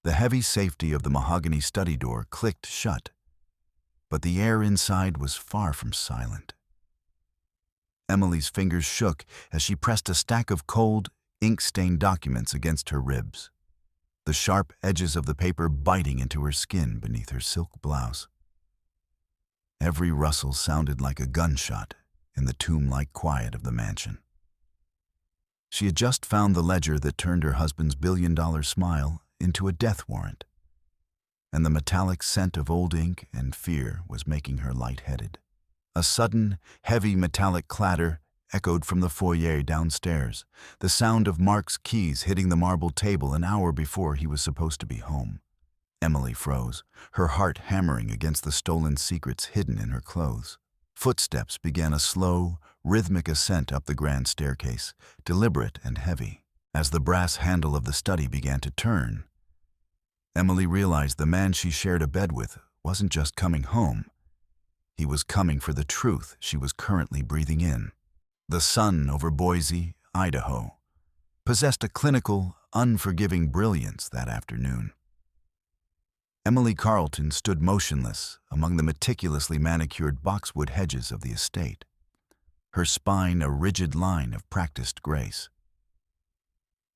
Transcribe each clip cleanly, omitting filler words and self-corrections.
The heavy safety of the mahogany study door clicked shut, but the air inside was far from silent. Emily's fingers shook as she pressed a stack of cold, ink-stained documents against her ribs, the sharp edges of the paper biting into her skin beneath her silk blouse. Every rustle sounded like a gunshot in the tomb-like quiet of the mansion. She had just found the ledger that turned her husband's billion-dollar smile into a death warrant, and the metallic scent of old ink and fear was making her lightheaded. A sudden, heavy metallic clatter echoed from the foyer downstairs, the sound of Mark's keys hitting the marble table an hour before he was supposed to be home. Emily froze, her heart hammering against the stolen secrets hidden in her clothes. Footsteps began a slow, rhythmic ascent up the grand staircase, deliberate and heavy. As the brass handle of the study began to turn, Emily realized the man she shared a bed with wasn't just coming home. He was coming for the truth she was currently breathing in. The sun over Boise, Idaho, possessed a clinical, unforgiving brilliance that afternoon. Emily Carlton stood motionless among the meticulously manicured boxwood hedges of the estate, her spine a rigid line of practiced grace.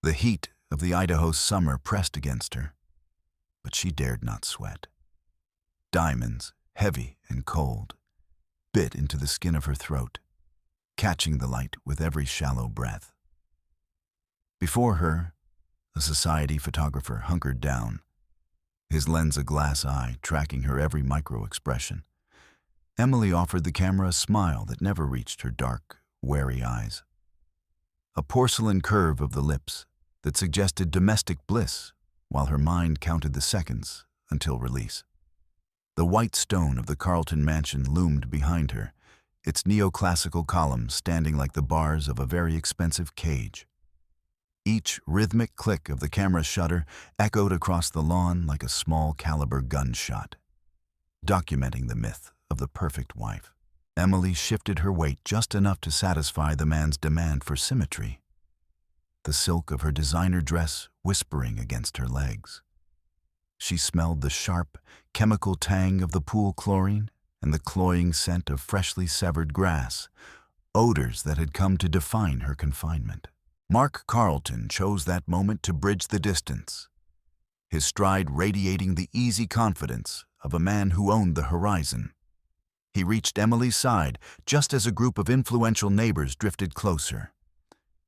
The heat of the Idaho summer pressed against her, but she dared not sweat. Diamonds, heavy and cold, bit into the skin of her throat, catching the light with every shallow breath. Before her, a society photographer hunkered down, his lens a glass eye tracking her every micro-expression. Emily offered the camera a smile that never reached her dark, wary eyes. A porcelain curve of the lips that suggested domestic bliss while her mind counted the seconds until release. The white stone of the Carlton mansion loomed behind her, its neoclassical columns standing like the bars of a very expensive cage. Each rhythmic click of the camera shutter echoed across the lawn like a small-caliber gunshot, documenting the myth of the perfect wife. Emily shifted her weight just enough to satisfy the man's demand for symmetry, the silk of her designer dress whispering against her legs. She smelled the sharp, chemical tang of the pool chlorine and the cloying scent of freshly severed grass, odors that had come to define her confinement. Mark Carlton chose that moment to bridge the distance, his stride radiating the easy confidence of a man who owned the horizon. He reached Emily's side just as a group of influential neighbors drifted closer,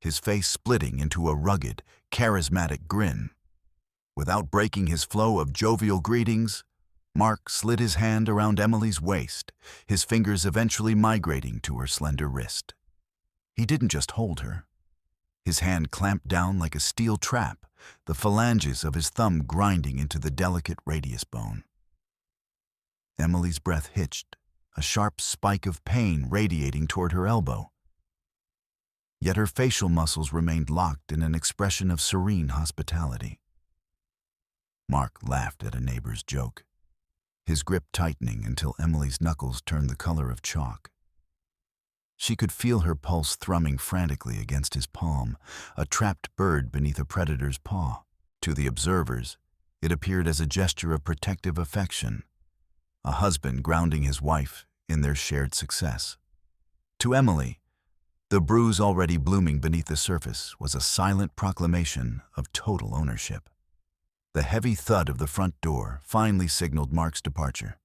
his face splitting into a rugged, charismatic grin. Without breaking his flow of jovial greetings, Mark slid his hand around Emily's waist, his fingers eventually migrating to her slender wrist. He didn't just hold her. His hand clamped down like a steel trap, the phalanges of his thumb grinding into the delicate radius bone. Emily's breath hitched, a sharp spike of pain radiating toward her elbow. Yet her facial muscles remained locked in an expression of serene hospitality. Mark laughed at a neighbor's joke, his grip tightening until Emily's knuckles turned the color of chalk. She could feel her pulse thrumming frantically against his palm, a trapped bird beneath a predator's paw. To the observers, it appeared as a gesture of protective affection, a husband grounding his wife in their shared success. To Emily, the bruise already blooming beneath the surface was a silent proclamation of total ownership. The heavy thud of the front door finally signaled Mark's departure,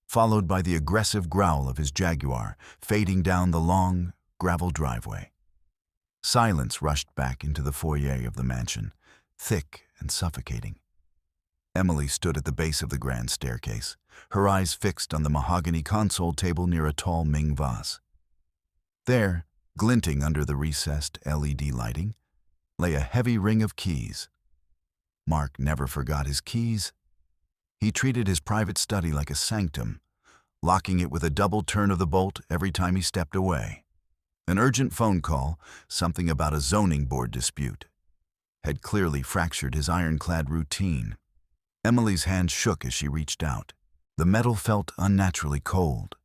followed by the aggressive growl of his Jaguar fading down the long, gravel driveway. Silence rushed back into the foyer of the mansion, thick and suffocating. Emily stood at the base of the grand staircase, her eyes fixed on the mahogany console table near a tall Ming vase. There, glinting under the recessed LED lighting, lay a heavy ring of keys. Mark never forgot his keys. He treated his private study like a sanctum, locking it with a double turn of the bolt every time he stepped away. An urgent phone call, something about a zoning board dispute, had clearly fractured his ironclad routine. Emily's hand shook as she reached out. The metal felt unnaturally cold,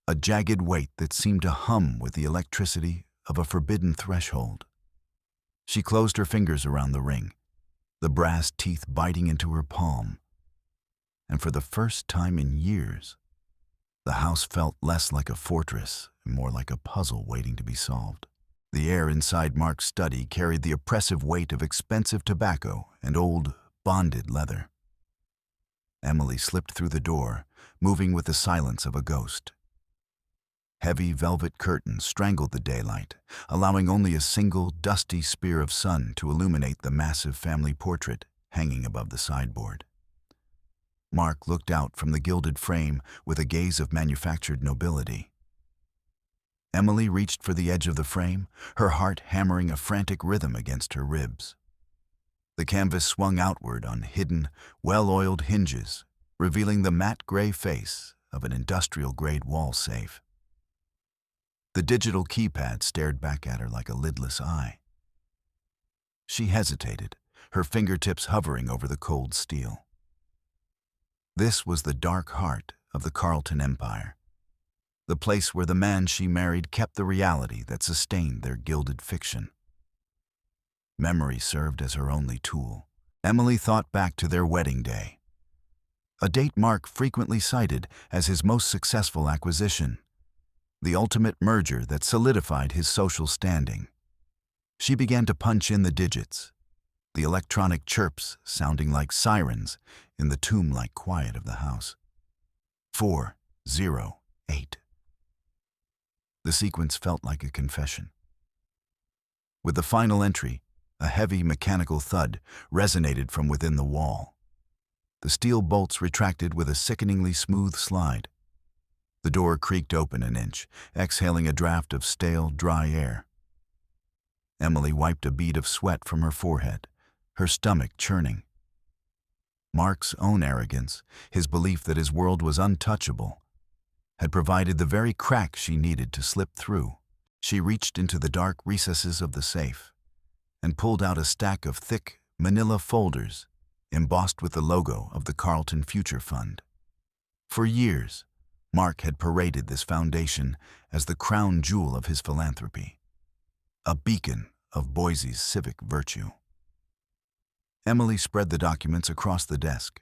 a jagged weight that seemed to hum with the electricity of a forbidden threshold. She closed her fingers around the ring, the brass teeth biting into her palm. And for the first time in years, the house felt less like a fortress and more like a puzzle waiting to be solved. The air inside Mark's study carried the oppressive weight of expensive tobacco and old, bonded leather. Emily slipped through the door, moving with the silence of a ghost. Heavy velvet curtains strangled the daylight, allowing only a single, dusty spear of sun to illuminate the massive family portrait hanging above the sideboard. Mark looked out from the gilded frame with a gaze of manufactured nobility. Emily reached for the edge of the frame, her heart hammering a frantic rhythm against her ribs. The canvas swung outward on hidden, well-oiled hinges, revealing the matte gray face of an industrial-grade wall safe. The digital keypad stared back at her like a lidless eye. She hesitated, her fingertips hovering over the cold steel. This was the dark heart of the Carlton Empire, the place where the man she married kept the reality that sustained their gilded fiction. Memory served as her only tool. Emily thought back to their wedding day, a date Mark frequently cited as his most successful acquisition, the ultimate merger that solidified his social standing. She began to punch in the digits, the electronic chirps sounding like sirens in the tomb-like quiet of the house. 408. The sequence felt like a confession. With the final entry, a heavy mechanical thud resonated from within the wall. The steel bolts retracted with a sickeningly smooth slide. The door creaked open an inch, exhaling a draft of stale, dry air. Emily wiped a bead of sweat from her forehead, her stomach churning. Mark's own arrogance, his belief that his world was untouchable, had provided the very crack she needed to slip through. She reached into the dark recesses of the safe and pulled out a stack of thick, manila folders embossed with the logo of the Carlton Future Fund. For years, Mark had paraded this foundation as the crown jewel of his philanthropy, a beacon of Boise's civic virtue. Emily spread the documents across the desk,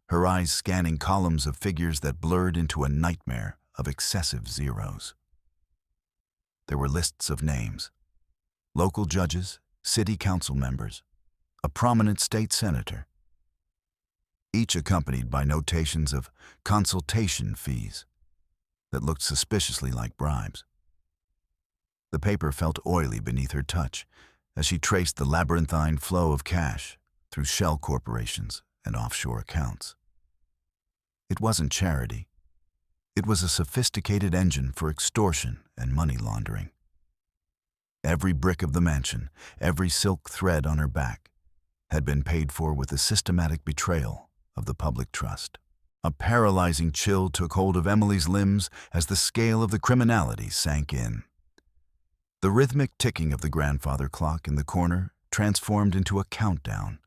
her eyes scanning columns of figures that blurred into a nightmare of excessive zeros. There were lists of names: local judges, city council members, a prominent state senator, each accompanied by notations of consultation fees that looked suspiciously like bribes. The paper felt oily beneath her touch as she traced the labyrinthine flow of cash through shell corporations and offshore accounts. It wasn't charity. It was a sophisticated engine for extortion and money laundering. Every brick of the mansion, every silk thread on her back, had been paid for with a systematic betrayal of the public trust. A paralyzing chill took hold of Emily's limbs as the scale of the criminality sank in. The rhythmic ticking of the grandfather clock in the corner transformed into a countdown,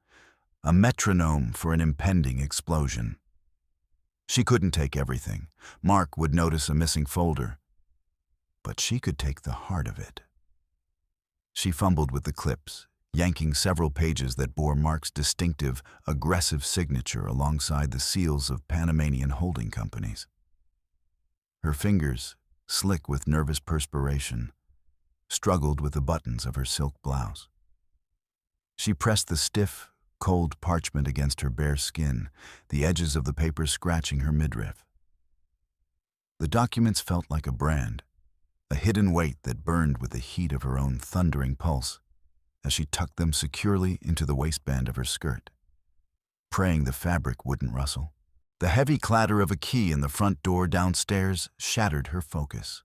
a metronome for an impending explosion. She couldn't take everything. Mark would notice a missing folder. But she could take the heart of it. She fumbled with the clips, yanking several pages that bore Mark's distinctive, aggressive signature alongside the seals of Panamanian holding companies. Her fingers, slick with nervous perspiration, struggled with the buttons of her silk blouse. She pressed the stiff, cold parchment against her bare skin, the edges of the paper scratching her midriff. The documents felt like a brand, a hidden weight that burned with the heat of her own thundering pulse as she tucked them securely into the waistband of her skirt, praying the fabric wouldn't rustle. The heavy clatter of a key in the front door downstairs shattered her focus.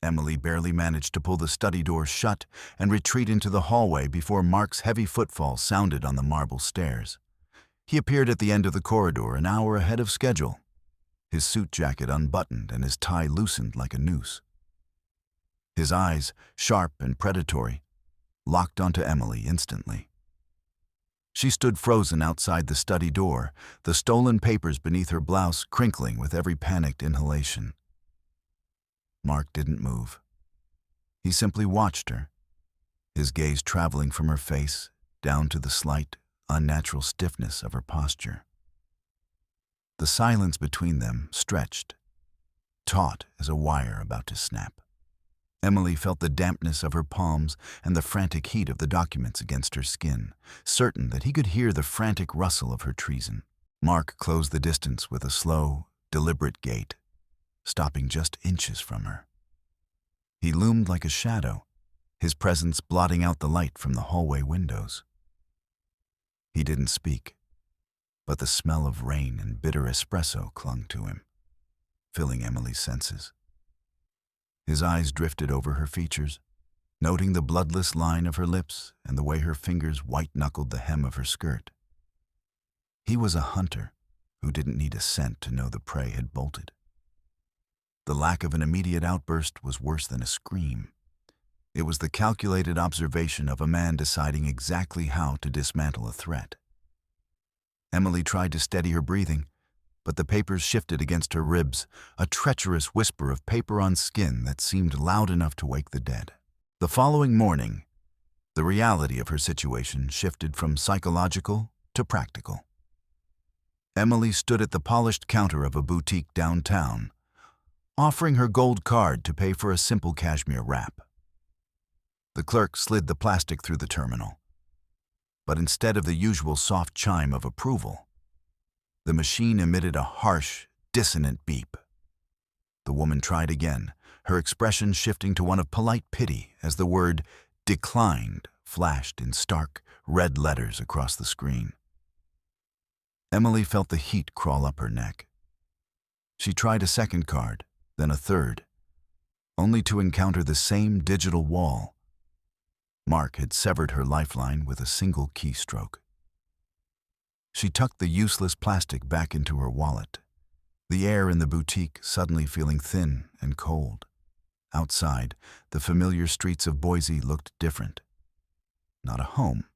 Emily barely managed to pull the study door shut and retreat into the hallway before Mark's heavy footfall sounded on the marble stairs. He appeared at the end of the corridor an hour ahead of schedule, his suit jacket unbuttoned and his tie loosened like a noose. His eyes, sharp and predatory, locked onto Emily instantly. She stood frozen outside the study door, the stolen papers beneath her blouse crinkling with every panicked inhalation. Mark didn't move. He simply watched her, his gaze traveling from her face down to the slight, unnatural stiffness of her posture. The silence between them stretched, taut as a wire about to snap. Emily felt the dampness of her palms and the frantic heat of the documents against her skin, certain that he could hear the frantic rustle of her treason. Mark closed the distance with a slow, deliberate gait, stopping just inches from her. He loomed like a shadow, his presence blotting out the light from the hallway windows. He didn't speak, but the smell of rain and bitter espresso clung to him, filling Emily's senses. His eyes drifted over her features, noting the bloodless line of her lips and the way her fingers white-knuckled the hem of her skirt. He was a hunter who didn't need a scent to know the prey had bolted. The lack of an immediate outburst was worse than a scream. It was the calculated observation of a man deciding exactly how to dismantle a threat. Emily tried to steady her breathing, but the papers shifted against her ribs, a treacherous whisper of paper on skin that seemed loud enough to wake the dead. The following morning, the reality of her situation shifted from psychological to practical. Emily stood at the polished counter of a boutique downtown, offering her gold card to pay for a simple cashmere wrap. The clerk slid the plastic through the terminal, but instead of the usual soft chime of approval, the machine emitted a harsh, dissonant beep. The woman tried again, her expression shifting to one of polite pity as the word "declined" flashed in stark, red letters across the screen. Emily felt the heat crawl up her neck. She tried a second card, then a third, only to encounter the same digital wall. Mark had severed her lifeline with a single keystroke. She tucked the useless plastic back into her wallet, the air in the boutique suddenly feeling thin and cold. Outside, the familiar streets of Boise looked different. Not a home,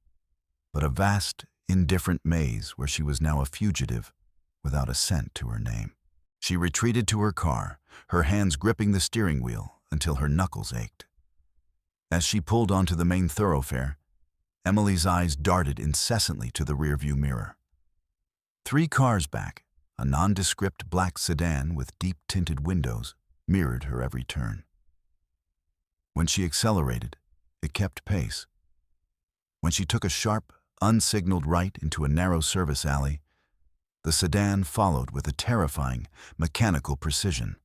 but a vast, indifferent maze where she was now a fugitive without a cent to her name. She retreated to her car, her hands gripping the steering wheel until her knuckles ached. As she pulled onto the main thoroughfare, Emily's eyes darted incessantly to the rearview mirror. 3 cars back, a nondescript black sedan with deep-tinted windows mirrored her every turn. When she accelerated, it kept pace. When she took a sharp, unsignaled right into a narrow service alley, the sedan followed with a terrifying, mechanical precision.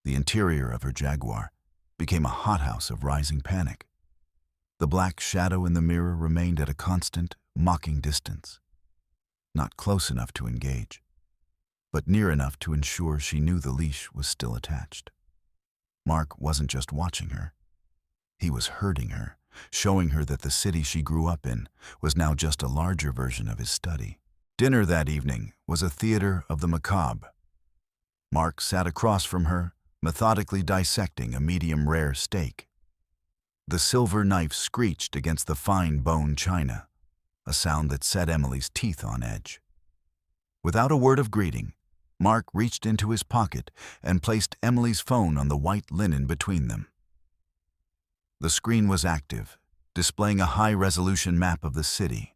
The interior of her Jaguar became a hothouse of rising panic. The black shadow in the mirror remained at a constant, mocking distance. Not close enough to engage, but near enough to ensure she knew the leash was still attached. Mark wasn't just watching her. He was herding her, showing her that the city she grew up in was now just a larger version of his study. Dinner that evening was a theater of the macabre. Mark sat across from her, methodically dissecting a medium-rare steak. The silver knife screeched against the fine bone china, a sound that set Emily's teeth on edge. Without a word of greeting, Mark reached into his pocket and placed Emily's phone on the white linen between them. The screen was active, displaying a high-resolution map of the city.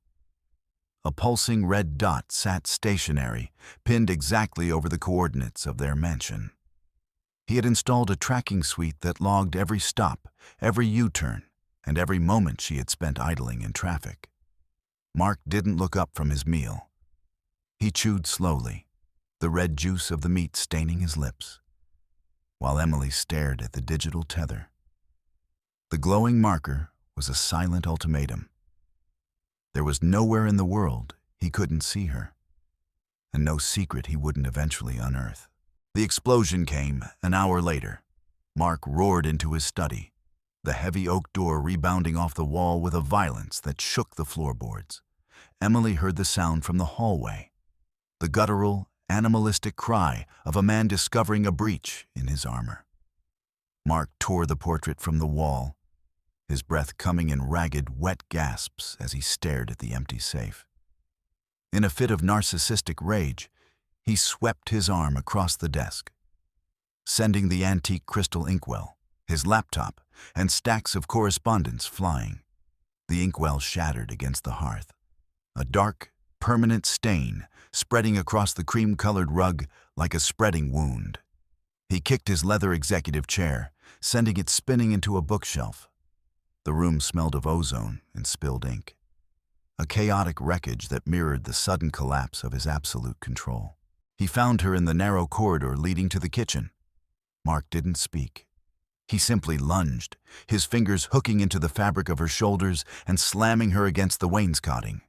A pulsing red dot sat stationary, pinned exactly over the coordinates of their mansion. He had installed a tracking suite that logged every stop, every U-turn, and every moment she had spent idling in traffic. Mark didn't look up from his meal. He chewed slowly, the red juice of the meat staining his lips, while Emily stared at the digital tether. The glowing marker was a silent ultimatum. There was nowhere in the world he couldn't see her, and no secret he wouldn't eventually unearth. The explosion came an hour later. Mark roared into his study, the heavy oak door rebounding off the wall with a violence that shook the floorboards. Emily heard the sound from the hallway, the guttural, animalistic cry of a man discovering a breach in his armor. Mark tore the portrait from the wall, his breath coming in ragged, wet gasps as he stared at the empty safe. In a fit of narcissistic rage, he swept his arm across the desk, sending the antique crystal inkwell, his laptop, and stacks of correspondence flying. The inkwell shattered against the hearth, a dark, permanent stain spreading across the cream-colored rug like a spreading wound. He kicked his leather executive chair, sending it spinning into a bookshelf. The room smelled of ozone and spilled ink, a chaotic wreckage that mirrored the sudden collapse of his absolute control. He found her in the narrow corridor leading to the kitchen. Mark didn't speak. He simply lunged, his fingers hooking into the fabric of her shoulders and slamming her against the wainscoting.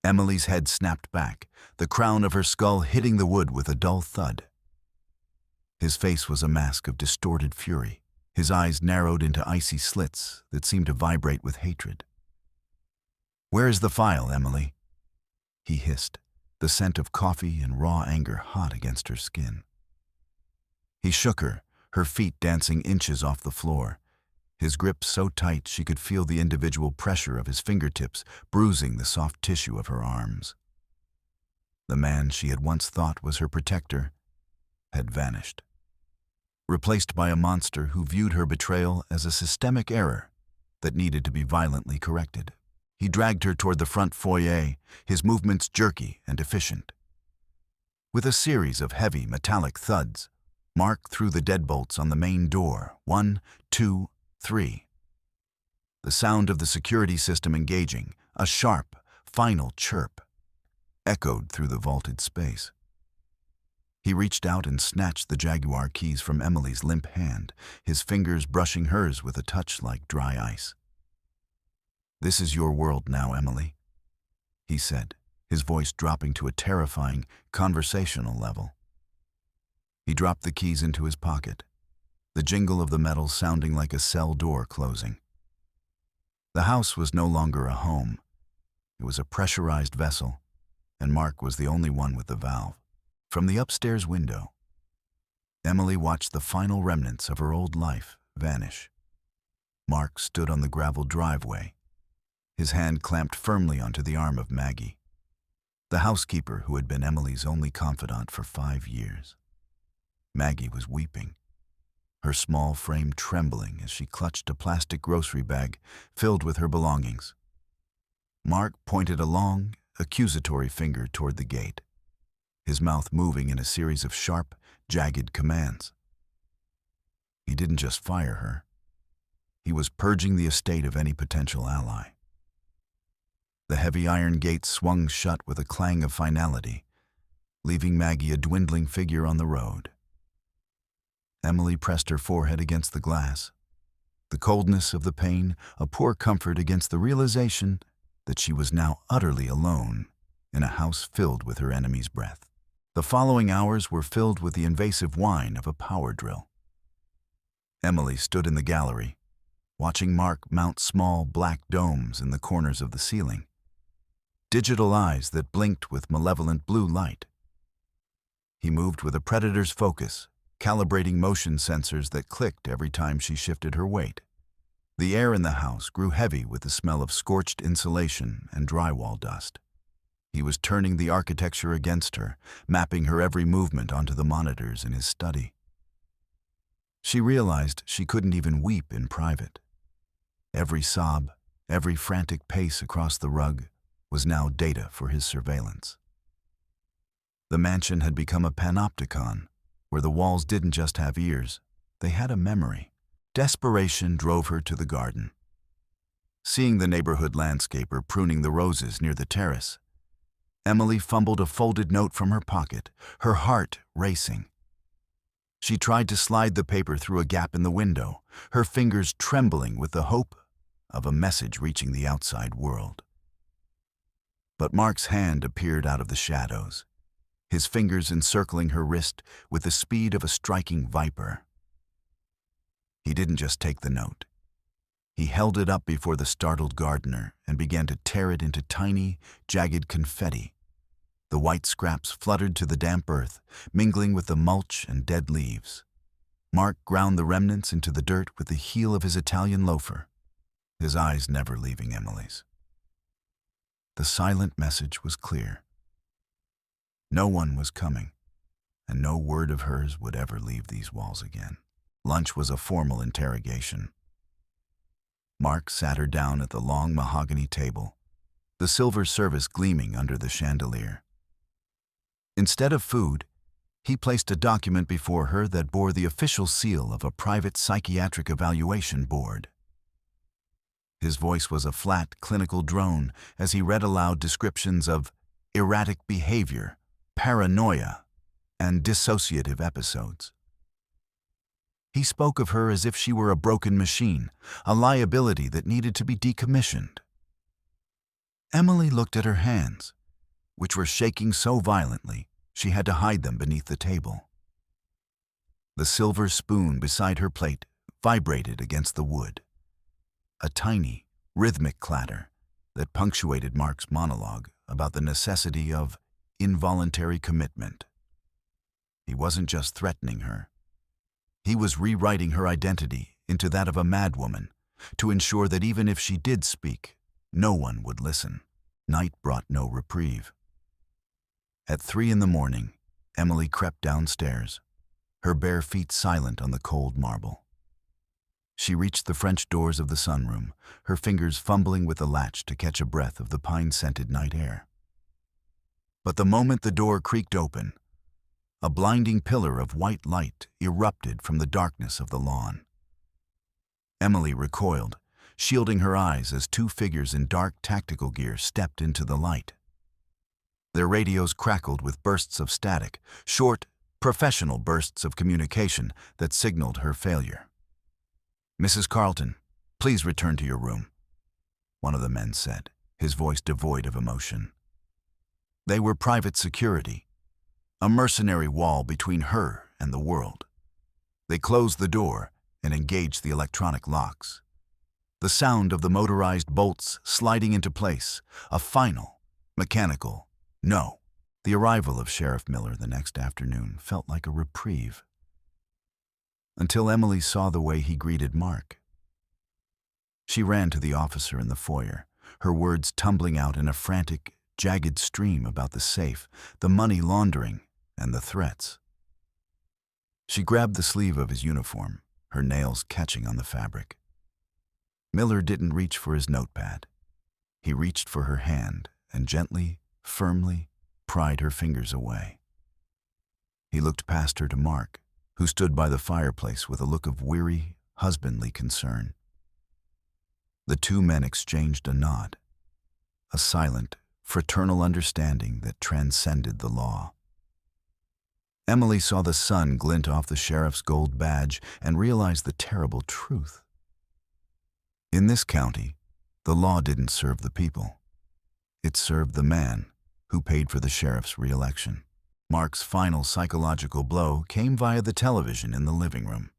Emily's head snapped back, the crown of her skull hitting the wood with a dull thud. His face was a mask of distorted fury, his eyes narrowed into icy slits that seemed to vibrate with hatred. "Where is the file, Emily?" he hissed, the scent of coffee and raw anger hot against her skin. He shook her, her feet dancing inches off the floor, his grip so tight she could feel the individual pressure of his fingertips bruising the soft tissue of her arms. The man she had once thought was her protector had vanished, replaced by a monster who viewed her betrayal as a systemic error that needed to be violently corrected. He dragged her toward the front foyer, his movements jerky and efficient. With a series of heavy, metallic thuds, Mark threw the deadbolts on the main door. 1, 2, 3. The sound of the security system engaging, a sharp, final chirp, echoed through the vaulted space. He reached out and snatched the Jaguar keys from Emily's limp hand, his fingers brushing hers with a touch like dry ice. "This is your world now, Emily," he said, his voice dropping to a terrifying, conversational level. He dropped the keys into his pocket, the jingle of the metal sounding like a cell door closing. The house was no longer a home. It was a pressurized vessel, and Mark was the only one with the valve. From the upstairs window, Emily watched the final remnants of her old life vanish. Mark stood on the gravel driveway, his hand clamped firmly onto the arm of Maggie, the housekeeper who had been Emily's only confidant for 5 years. Maggie was weeping, her small frame trembling as she clutched a plastic grocery bag filled with her belongings. Mark pointed a long, accusatory finger toward the gate, his mouth moving in a series of sharp, jagged commands. He didn't just fire her. He was purging the estate of any potential ally. The heavy iron gate swung shut with a clang of finality, leaving Maggie a dwindling figure on the road. Emily pressed her forehead against the glass, the coldness of the pain a poor comfort against the realization that she was now utterly alone in a house filled with her enemy's breath. The following hours were filled with the invasive whine of a power drill. Emily stood in the gallery, watching Mark mount small black domes in the corners of the ceiling, digital eyes that blinked with malevolent blue light. He moved with a predator's focus, calibrating motion sensors that clicked every time she shifted her weight. The air in the house grew heavy with the smell of scorched insulation and drywall dust. He was turning the architecture against her, mapping her every movement onto the monitors in his study. She realized she couldn't even weep in private. Every sob, every frantic pace across the rug was now data for his surveillance. The mansion had become a panopticon, where the walls didn't just have ears, they had a memory. Desperation drove her to the garden. Seeing the neighborhood landscaper pruning the roses near the terrace, Emily fumbled a folded note from her pocket, her heart racing. She tried to slide the paper through a gap in the window, her fingers trembling with the hope of a message reaching the outside world. But Mark's hand appeared out of the shadows, his fingers encircling her wrist with the speed of a striking viper. He didn't just take the note. He held it up before the startled gardener and began to tear it into tiny, jagged confetti. The white scraps fluttered to the damp earth, mingling with the mulch and dead leaves. Mark ground the remnants into the dirt with the heel of his Italian loafer, his eyes never leaving Emily's. The silent message was clear. No one was coming, and no word of hers would ever leave these walls again. Lunch was a formal interrogation. Mark sat her down at the long mahogany table, the silver service gleaming under the chandelier. Instead of food, he placed a document before her that bore the official seal of a private psychiatric evaluation board. His voice was a flat, clinical drone as he read aloud descriptions of erratic behavior, paranoia, and dissociative episodes. He spoke of her as if she were a broken machine, a liability that needed to be decommissioned. Emily looked at her hands, which were shaking so violently she had to hide them beneath the table. The silver spoon beside her plate vibrated against the wood, a tiny, rhythmic clatter that punctuated Mark's monologue about the necessity of involuntary commitment. He wasn't just threatening her. He was rewriting her identity into that of a madwoman to ensure that even if she did speak, no one would listen. Night brought no reprieve. At 3 a.m, Emily crept downstairs, her bare feet silent on the cold marble. She reached the French doors of the sunroom, her fingers fumbling with the latch to catch a breath of the pine-scented night air. But the moment the door creaked open, a blinding pillar of white light erupted from the darkness of the lawn. Emily recoiled, shielding her eyes as 2 figures in dark tactical gear stepped into the light. Their radios crackled with bursts of static, short, professional bursts of communication that signaled her failure. "Mrs. Carlton, please return to your room," one of the men said, his voice devoid of emotion. They were private security, a mercenary wall between her and the world. They closed the door and engaged the electronic locks. The sound of the motorized bolts sliding into place, a final, mechanical no. The arrival of Sheriff Miller the next afternoon felt like a reprieve. Until Emily saw the way he greeted Mark. She ran to the officer in the foyer, her words tumbling out in a frantic, jagged stream about the safe, the money laundering, and the threats. She grabbed the sleeve of his uniform, her nails catching on the fabric. Miller didn't reach for his notepad. He reached for her hand and gently, firmly, pried her fingers away. He looked past her to Mark, who stood by the fireplace with a look of weary, husbandly concern. The 2 men exchanged a nod, a silent, fraternal understanding that transcended the law. Emily saw the sun glint off the sheriff's gold badge and realized the terrible truth. In this county, the law didn't serve the people. It served the man who paid for the sheriff's re-election. Mark's final psychological blow came via the television in the living room.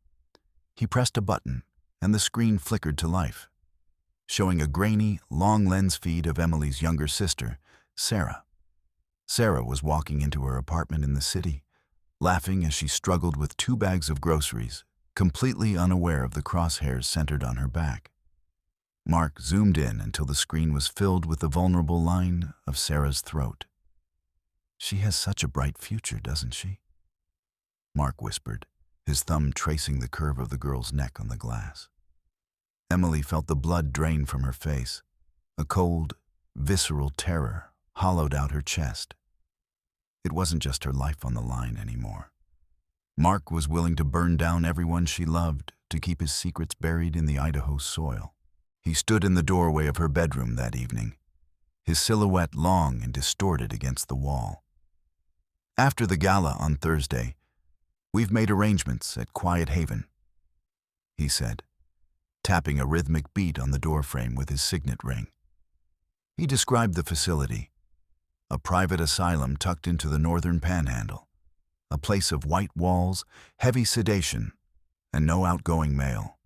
He pressed a button, and the screen flickered to life, showing a grainy, long lens feed of Emily's younger sister, Sarah. Sarah was walking into her apartment in the city, laughing as she struggled with 2 bags of groceries, completely unaware of the crosshairs centered on her back. Mark zoomed in until the screen was filled with the vulnerable line of Sarah's throat. "She has such a bright future, doesn't she?" Mark whispered, his thumb tracing the curve of the girl's neck on the glass. Emily felt the blood drain from her face. A cold, visceral terror hollowed out her chest. It wasn't just her life on the line anymore. Mark was willing to burn down everyone she loved to keep his secrets buried in the Idaho soil. He stood in the doorway of her bedroom that evening, his silhouette long and distorted against the wall. "After the gala on Thursday, we've made arrangements at Quiet Haven," he said, tapping a rhythmic beat on the doorframe with his signet ring. He described the facility, a private asylum tucked into the northern panhandle, a place of white walls, heavy sedation, and no outgoing mail.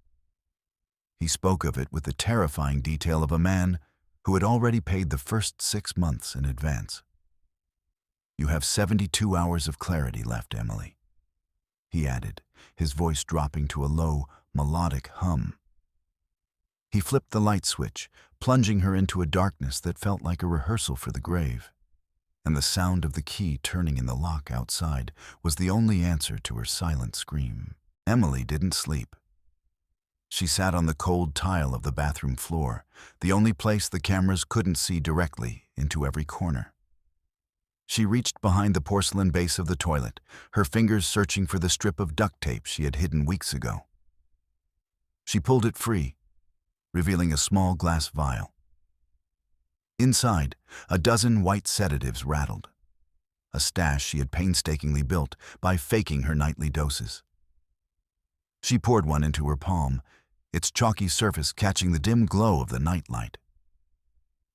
He spoke of it with the terrifying detail of a man who had already paid the first 6 months in advance. "You have 72 hours of clarity left, Emily," he added, his voice dropping to a low, melodic hum. He flipped the light switch, plunging her into a darkness that felt like a rehearsal for the grave, and the sound of the key turning in the lock outside was the only answer to her silent scream. Emily didn't sleep. She sat on the cold tile of the bathroom floor, the only place the cameras couldn't see directly into every corner. She reached behind the porcelain base of the toilet, her fingers searching for the strip of duct tape she had hidden weeks ago. She pulled it free, revealing a small glass vial. Inside, a dozen white sedatives rattled, a stash she had painstakingly built by faking her nightly doses. She poured one into her palm, its chalky surface catching the dim glow of the nightlight.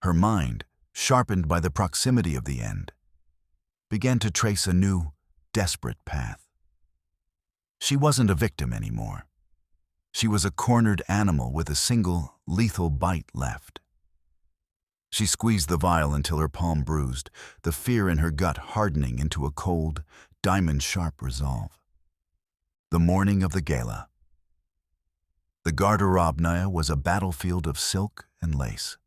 Her mind, sharpened by the proximity of the end, began to trace a new, desperate path. She wasn't a victim anymore. She was a cornered animal with a single, lethal bite left. She squeezed the vial until her palm bruised, the fear in her gut hardening into a cold, diamond-sharp resolve. The morning of the gala. The garderobe was a battlefield of silk and lace.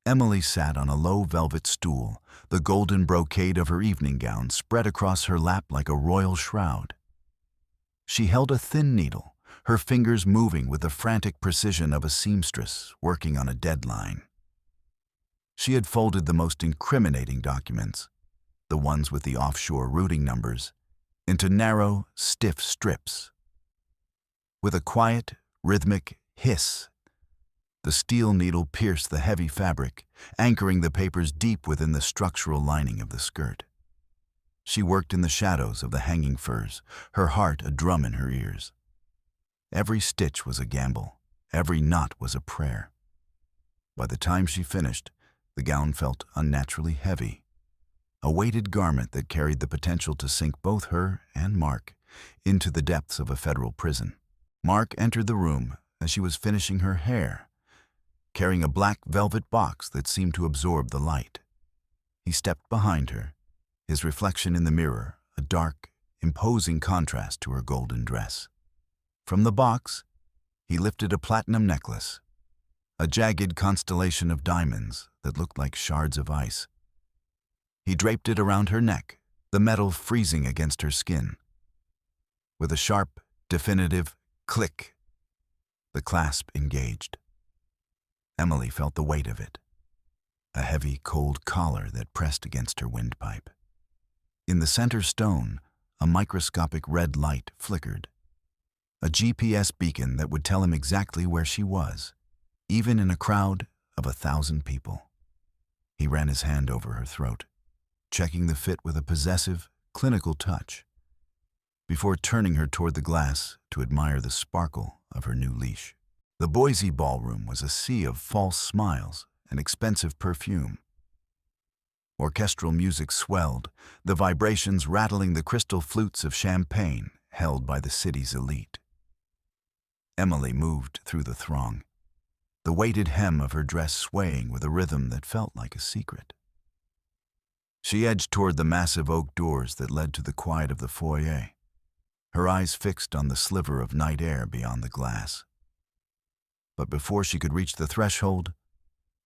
Emily sat on a low velvet stool, the golden brocade of her evening gown spread across her lap like a royal shroud. She held a thin needle, her fingers moving with the frantic precision of a seamstress working on a deadline. She had folded the most incriminating documents, the ones with the offshore routing numbers, into narrow, stiff strips. With a quiet, rhythmic hiss, the steel needle pierced the heavy fabric, anchoring the papers deep within the structural lining of the skirt. She worked in the shadows of the hanging furs, her heart a drum in her ears. Every stitch was a gamble, every knot was a prayer. By the time she finished, the gown felt unnaturally heavy, a weighted garment that carried the potential to sink both her and Mark into the depths of a federal prison. Mark entered the room as she was finishing her hair, carrying a black velvet box that seemed to absorb the light. He stepped behind her, his reflection in the mirror a dark, imposing contrast to her golden dress. From the box, he lifted a platinum necklace, a jagged constellation of diamonds that looked like shards of ice. He draped it around her neck, the metal freezing against her skin. With a sharp, definitive click, the clasp engaged. Emily felt the weight of it, a heavy, cold collar that pressed against her windpipe. In the center stone, a microscopic red light flickered, a GPS beacon that would tell him exactly where she was, even in a crowd of 1,000 people. He ran his hand over her throat, checking the fit with a possessive, clinical touch, before turning her toward the glass to admire the sparkle of her new leash. The Boise ballroom was a sea of false smiles and expensive perfume. Orchestral music swelled, the vibrations rattling the crystal flutes of champagne held by the city's elite. Emily moved through the throng, the weighted hem of her dress swaying with a rhythm that felt like a secret. She edged toward the massive oak doors that led to the quiet of the foyer, her eyes fixed on the sliver of night air beyond the glass. But before she could reach the threshold,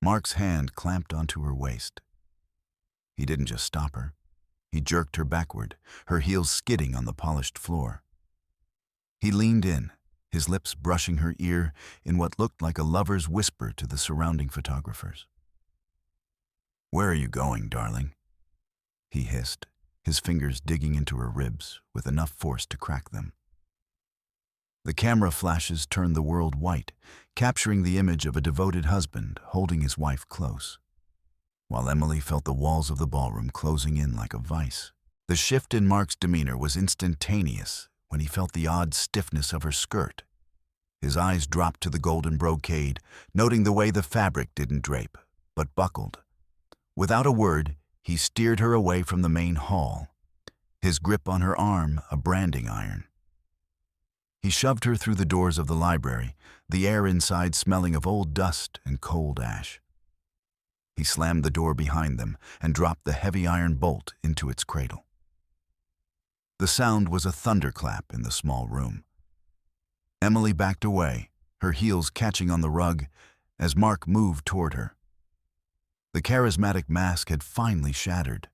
Mark's hand clamped onto her waist. He didn't just stop her. He jerked her backward, her heels skidding on the polished floor. He leaned in, his lips brushing her ear in what looked like a lover's whisper to the surrounding photographers. "Where are you going, darling?" he hissed, his fingers digging into her ribs with enough force to crack them. The camera flashes turned the world white, capturing the image of a devoted husband holding his wife close, while Emily felt the walls of the ballroom closing in like a vice. The shift in Mark's demeanor was instantaneous when he felt the odd stiffness of her skirt. His eyes dropped to the golden brocade, noting the way the fabric didn't drape, but buckled. Without a word, he steered her away from the main hall, his grip on her arm a branding iron. He shoved her through the doors of the library, the air inside smelling of old dust and cold ash. He slammed the door behind them and dropped the heavy iron bolt into its cradle. The sound was a thunderclap in the small room. Emily backed away, her heels catching on the rug as Mark moved toward her. The charismatic mask had finally shattered,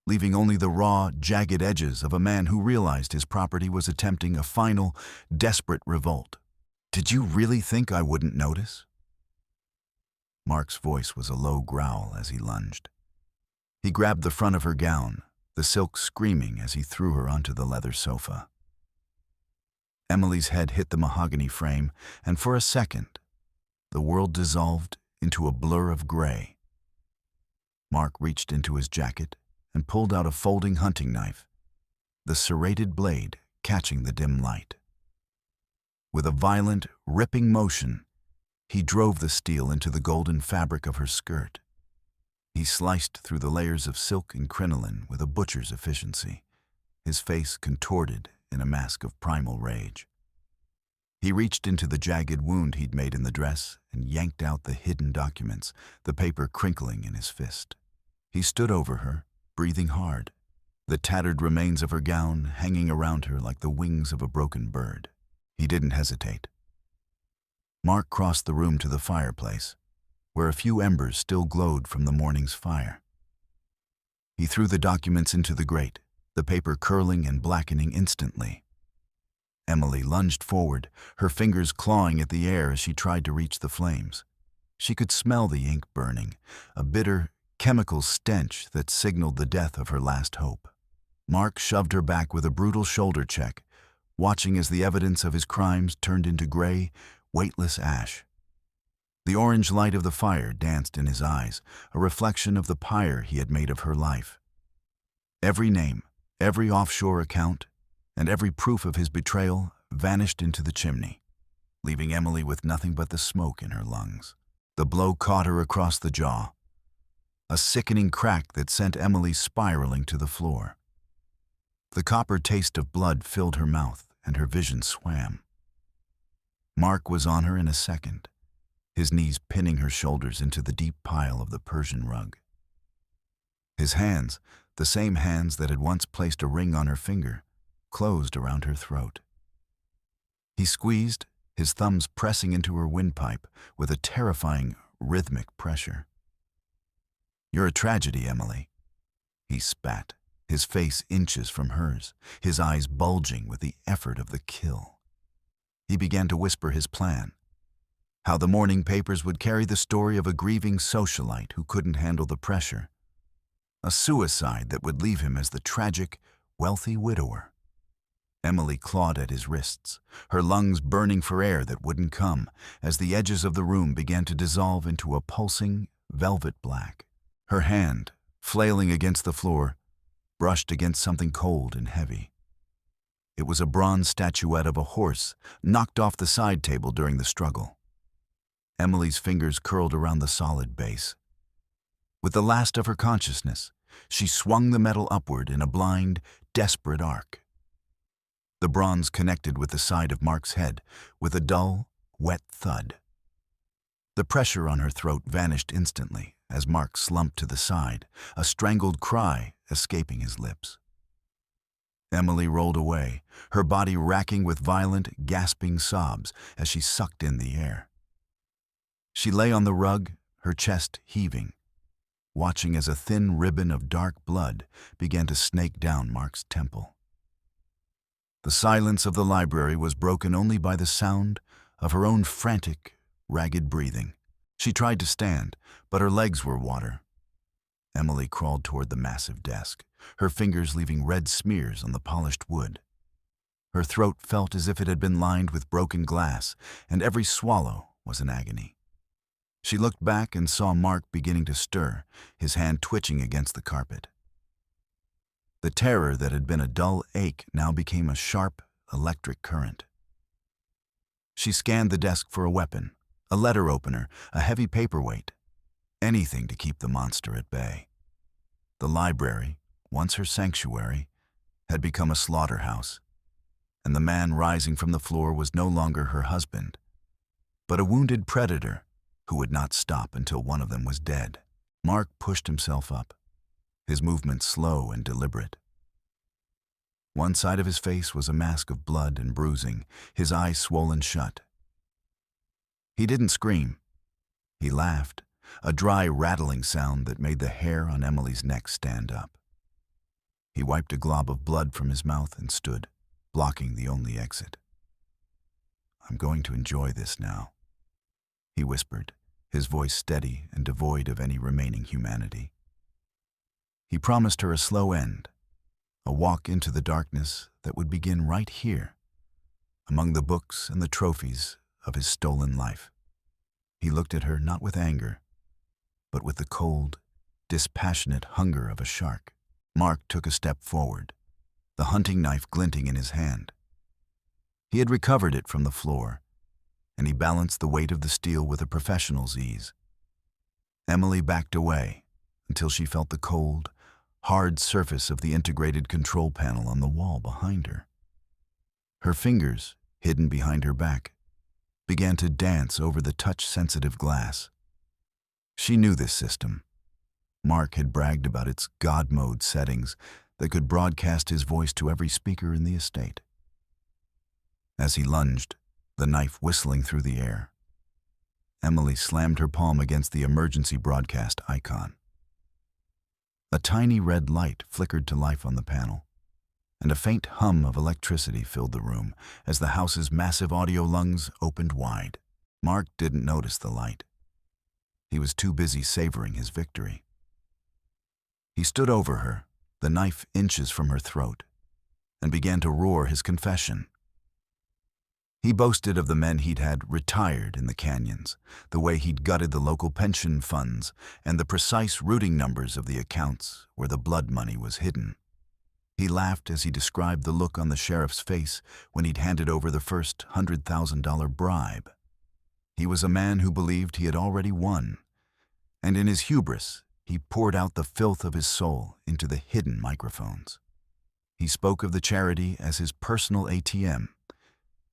leaving only the raw, jagged edges of a man who realized his property was attempting a final, desperate revolt. Did you really think I wouldn't notice? Mark's voice was a low growl as he lunged. He grabbed the front of her gown, the silk screaming as he threw her onto the leather sofa. Emily's head hit the mahogany frame, and for a second, the world dissolved into a blur of gray. Mark reached into his jacket and pulled out a folding hunting knife, the serrated blade catching the dim light. With a violent, ripping motion, he drove the steel into the golden fabric of her skirt. He sliced through the layers of silk and crinoline with a butcher's efficiency, his face contorted in a mask of primal rage. He reached into the jagged wound he'd made in the dress and yanked out the hidden documents, the paper crinkling in his fist. He stood over her, breathing hard, the tattered remains of her gown hanging around her like the wings of a broken bird. He didn't hesitate. Mark crossed the room to the fireplace, where a few embers still glowed from the morning's fire. He threw the documents into the grate, the paper curling and blackening instantly. Emily lunged forward, her fingers clawing at the air as she tried to reach the flames. She could smell the ink burning, a bitter, chemical stench that signaled the death of her last hope. Mark shoved her back with a brutal shoulder check, watching as the evidence of his crimes turned into gray, weightless ash. The orange light of the fire danced in his eyes, a reflection of the pyre he had made of her life. Every name, every offshore account, and every proof of his betrayal vanished into the chimney, leaving Emily with nothing but the smoke in her lungs. The blow caught her across the jaw, a sickening crack that sent Emily spiraling to the floor. The copper taste of blood filled her mouth, and her vision swam. Mark was on her in a second, his knees pinning her shoulders into the deep pile of the Persian rug. His hands, the same hands that had once placed a ring on her finger, closed around her throat. He squeezed, his thumbs pressing into her windpipe with a terrifying, rhythmic pressure. "You're a tragedy, Emily," he spat, his face inches from hers, his eyes bulging with the effort of the kill. He began to whisper his plan, how the morning papers would carry the story of a grieving socialite who couldn't handle the pressure, a suicide that would leave him as the tragic, wealthy widower. Emily clawed at his wrists, her lungs burning for air that wouldn't come, as the edges of the room began to dissolve into a pulsing, velvet black. Her hand, flailing against the floor, brushed against something cold and heavy. It was a bronze statuette of a horse knocked off the side table during the struggle. Emily's fingers curled around the solid base. With the last of her consciousness, she swung the metal upward in a blind, desperate arc. The bronze connected with the side of Mark's head with a dull, wet thud. The pressure on her throat vanished instantly as Mark slumped to the side, a strangled cry escaping his lips. Emily rolled away, her body racking with violent, gasping sobs as she sucked in the air. She lay on the rug, her chest heaving, watching as a thin ribbon of dark blood began to snake down Mark's temple. The silence of the library was broken only by the sound of her own frantic, ragged breathing. She tried to stand, but her legs were water. Emily crawled toward the massive desk, her fingers leaving red smears on the polished wood. Her throat felt as if it had been lined with broken glass, and every swallow was an agony. She looked back and saw Mark beginning to stir, his hand twitching against the carpet. The terror that had been a dull ache now became a sharp, electric current. She scanned the desk for a weapon, a letter opener, a heavy paperweight, anything to keep the monster at bay. The library, once her sanctuary, had become a slaughterhouse, and the man rising from the floor was no longer her husband, but a wounded predator who would not stop until one of them was dead. Mark pushed himself up, his movements slow and deliberate. One side of his face was a mask of blood and bruising, his eyes swollen shut. He didn't scream. He laughed, a dry, rattling sound that made the hair on Emily's neck stand up. He wiped a glob of blood from his mouth and stood, blocking the only exit. I'm going to enjoy this now," he whispered, his voice steady and devoid of any remaining humanity. He promised her a slow end, a walk into the darkness that would begin right here, among the books and the trophies of his stolen life. He looked at her not with anger, but with the cold, dispassionate hunger of a shark. Mark took a step forward, the hunting knife glinting in his hand. He had recovered it from the floor, and he balanced the weight of the steel with a professional's ease. Emily backed away until she felt the cold, hard surface of the integrated control panel on the wall behind her. Her fingers, hidden behind her back, began to dance over the touch-sensitive glass. She knew this system. Mark had bragged about its God mode settings that could broadcast his voice to every speaker in the estate. As he lunged, the knife whistling through the air, Emily slammed her palm against the emergency broadcast icon. A tiny red light flickered to life on the panel, and a faint hum of electricity filled the room as the house's massive audio lungs opened wide. Mark didn't notice the light. He was too busy savoring his victory. He stood over her, the knife inches from her throat, and began to roar his confession. He boasted of the men he'd had retired in the canyons, the way he'd gutted the local pension funds, and the precise routing numbers of the accounts where the blood money was hidden. He laughed as he described the look on the sheriff's face when he'd handed over the first $100,000 bribe. He was a man who believed he had already won, and in his hubris, he poured out the filth of his soul into the hidden microphones. He spoke of the charity as his personal ATM,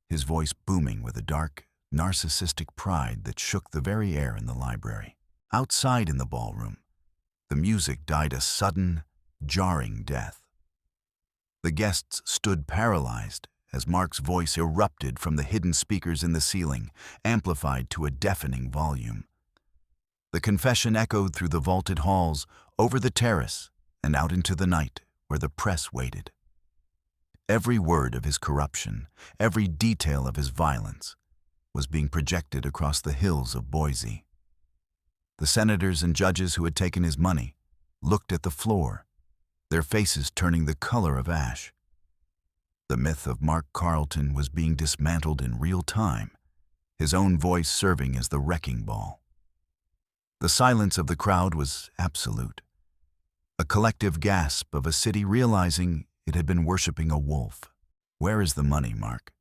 his voice booming with a dark, narcissistic pride that shook the very air in the library. Outside in the ballroom, the music died a sudden, jarring death. The guests stood paralyzed as Mark's voice erupted from the hidden speakers in the ceiling, amplified to a deafening volume. The confession echoed through the vaulted halls, over the terrace, and out into the night where the press waited. Every word of his corruption, every detail of his violence, was being projected across the hills of Boise. The senators and judges who had taken his money looked at the floor, their faces turning the color of ash. The myth of Mark Carlton was being dismantled in real time, his own voice serving as the wrecking ball. The silence of the crowd was absolute, a collective gasp of a city realizing it had been worshipping a wolf. "Where is the money, Mark?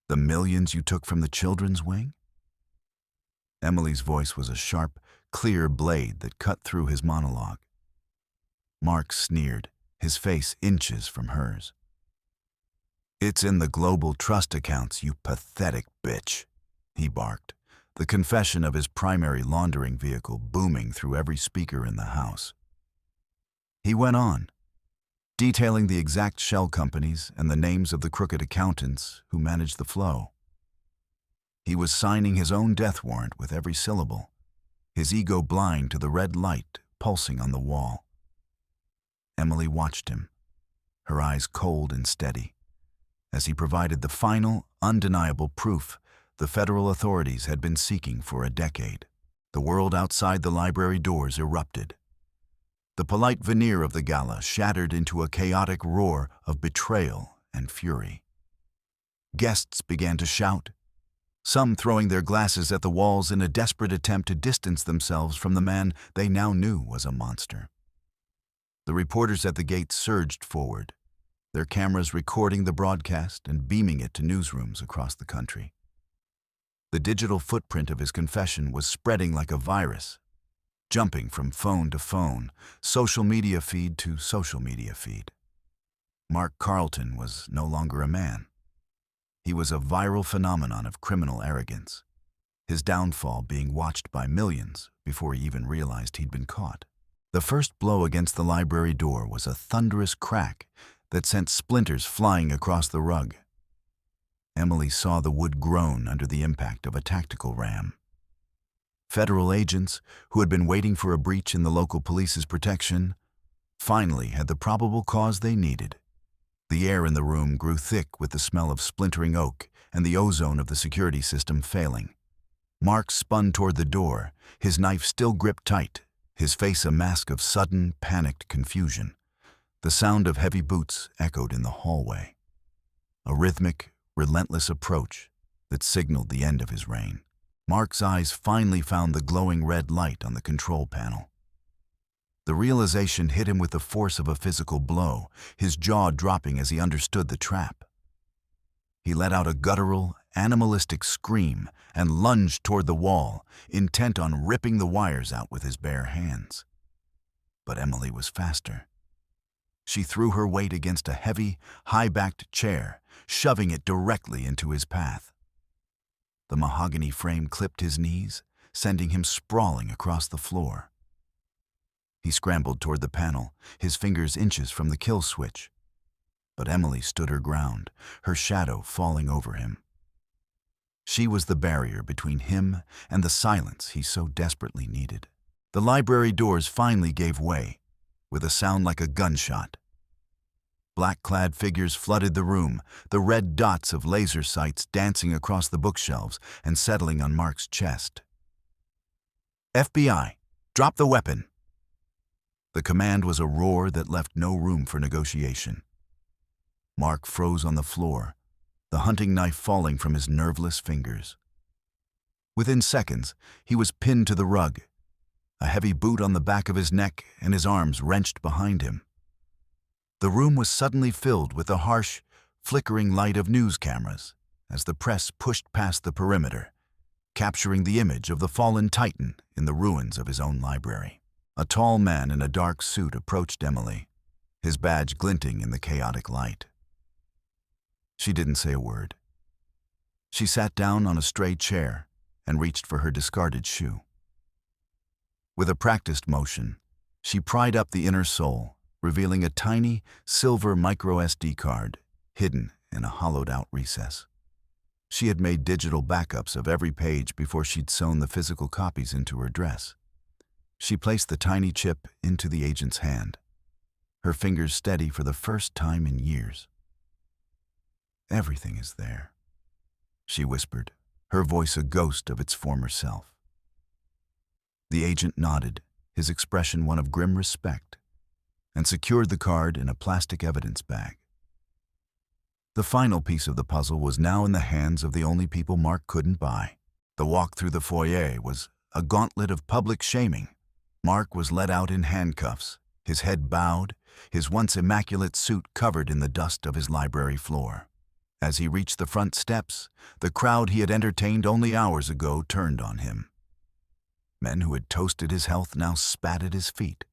The millions you took from the children's wing?" Emily's voice was a sharp, clear blade that cut through his monologue. Mark sneered, his face inches from hers. "It's in the global trust accounts, you pathetic bitch," he barked, the confession of his primary laundering vehicle booming through every speaker in the house. He went on, detailing the exact shell companies and the names of the crooked accountants who managed the flow. He was signing his own death warrant with every syllable, his ego blind to the red light pulsing on the wall. Emily watched him, her eyes cold and steady, as he provided the final, undeniable proof the federal authorities had been seeking for a decade. The world outside the library doors erupted. The polite veneer of the gala shattered into a chaotic roar of betrayal and fury. Guests began to shout, some throwing their glasses at the walls in a desperate attempt to distance themselves from the man they now knew was a monster. The reporters at the gate surged forward, their cameras recording the broadcast and beaming it to newsrooms across the country. The digital footprint of his confession was spreading like a virus, jumping from phone to phone, social media feed to social media feed. Mark Carlton was no longer a man. He was a viral phenomenon of criminal arrogance, his downfall being watched by millions before he even realized he'd been caught. The first blow against the library door was a thunderous crack that sent splinters flying across the rug. Emily saw the wood groan under the impact of a tactical ram. Federal agents, who had been waiting for a breach in the local police's protection, finally had the probable cause they needed. The air in the room grew thick with the smell of splintering oak and the ozone of the security system failing. Mark spun toward the door, his knife still gripped tight, his face a mask of sudden, panicked confusion. The sound of heavy boots echoed in the hallway. A rhythmic, relentless approach that signaled the end of his reign. Mark's eyes finally found the glowing red light on the control panel. The realization hit him with the force of a physical blow, his jaw dropping as he understood the trap. He let out a guttural, animalistic scream and lunged toward the wall, intent on ripping the wires out with his bare hands. But Emily was faster. She threw her weight against a heavy, high-backed chair, shoving it directly into his path. The mahogany frame clipped his knees, sending him sprawling across the floor. He scrambled toward the panel, his fingers inches from the kill switch. But Emily stood her ground, her shadow falling over him. She was the barrier between him and the silence he so desperately needed. The library doors finally gave way, with a sound like a gunshot. Black-clad figures flooded the room, the red dots of laser sights dancing across the bookshelves and settling on Mark's chest. FBI, drop the weapon! The command was a roar that left no room for negotiation. Mark froze on the floor, the hunting knife falling from his nerveless fingers. Within seconds, he was pinned to the rug, a heavy boot on the back of his neck and his arms wrenched behind him. The room was suddenly filled with the harsh, flickering light of news cameras as the press pushed past the perimeter, capturing the image of the fallen titan in the ruins of his own library. A tall man in a dark suit approached Emily, his badge glinting in the chaotic light. She didn't say a word. She sat down on a stray chair and reached for her discarded shoe. With a practiced motion, she pried up the inner sole, revealing a tiny, silver micro-SD card hidden in a hollowed-out recess. She had made digital backups of every page before she'd sewn the physical copies into her dress. She placed the tiny chip into the agent's hand, her fingers steady for the first time in years. "Everything is there," she whispered, her voice a ghost of its former self. The agent nodded, his expression one of grim respect, and secured the card in a plastic evidence bag. The final piece of the puzzle was now in the hands of the only people Mark couldn't buy. The walk through the foyer was a gauntlet of public shaming. Mark was led out in handcuffs, his head bowed, his once immaculate suit covered in the dust of his library floor. As he reached the front steps, the crowd he had entertained only hours ago turned on him. Men who had toasted his health now spat at his feet,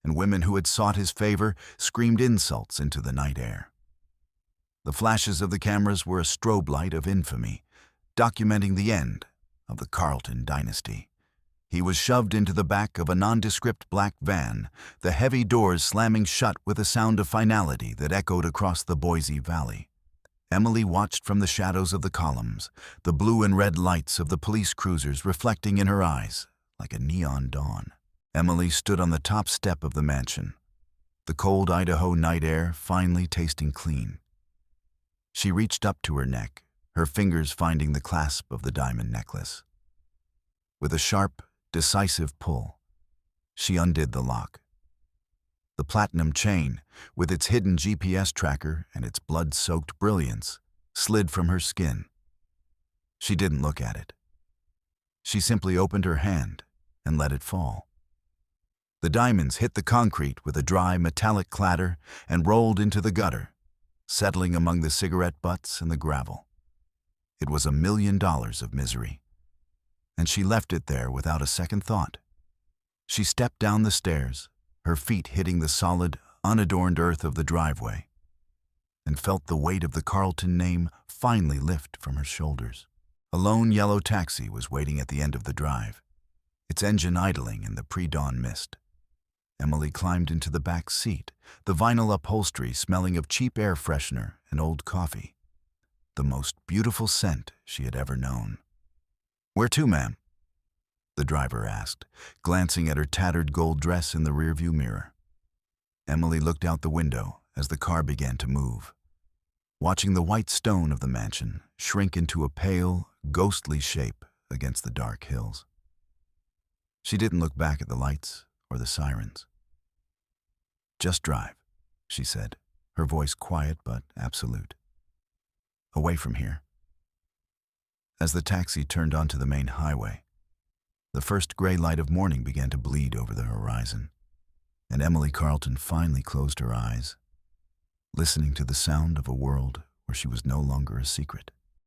and women who had sought his favor screamed insults into the night air. The flashes of the cameras were a strobe light of infamy, documenting the end of the Carlton dynasty. He was shoved into the back of a nondescript black van, the heavy doors slamming shut with a sound of finality that echoed across the Boise Valley. Emily watched from the shadows of the columns, the blue and red lights of the police cruisers reflecting in her eyes like a neon dawn. Emily stood on the top step of the mansion, the cold Idaho night air finally tasting clean. She reached up to her neck, her fingers finding the clasp of the diamond necklace. With a sharp, decisive pull, she undid the lock. The platinum chain, with its hidden GPS tracker and its blood-soaked brilliance, slid from her skin. She didn't look at it. She simply opened her hand and let it fall. The diamonds hit the concrete with a dry, metallic clatter and rolled into the gutter, settling among the cigarette butts and the gravel. It was $1 million of misery, and she left it there without a second thought. She stepped down the stairs, her feet hitting the solid, unadorned earth of the driveway, and felt the weight of the Carlton name finally lift from her shoulders. A lone yellow taxi was waiting at the end of the drive, its engine idling in the pre-dawn mist. Emily climbed into the back seat, the vinyl upholstery smelling of cheap air freshener and old coffee, the most beautiful scent she had ever known. "Where to, ma'am?" the driver asked, glancing at her tattered gold dress in the rearview mirror. Emily looked out the window as the car began to move. watching the white stone of the mansion shrink into a pale, ghostly shape against the dark hills. She didn't look back at the lights or the sirens. "Just drive," she said, her voice quiet but absolute. "Away from here." As the taxi turned onto the main highway, the first gray light of morning began to bleed over the horizon, and Emily Carlton finally closed her eyes, listening to the sound of a world where she was no longer a secret.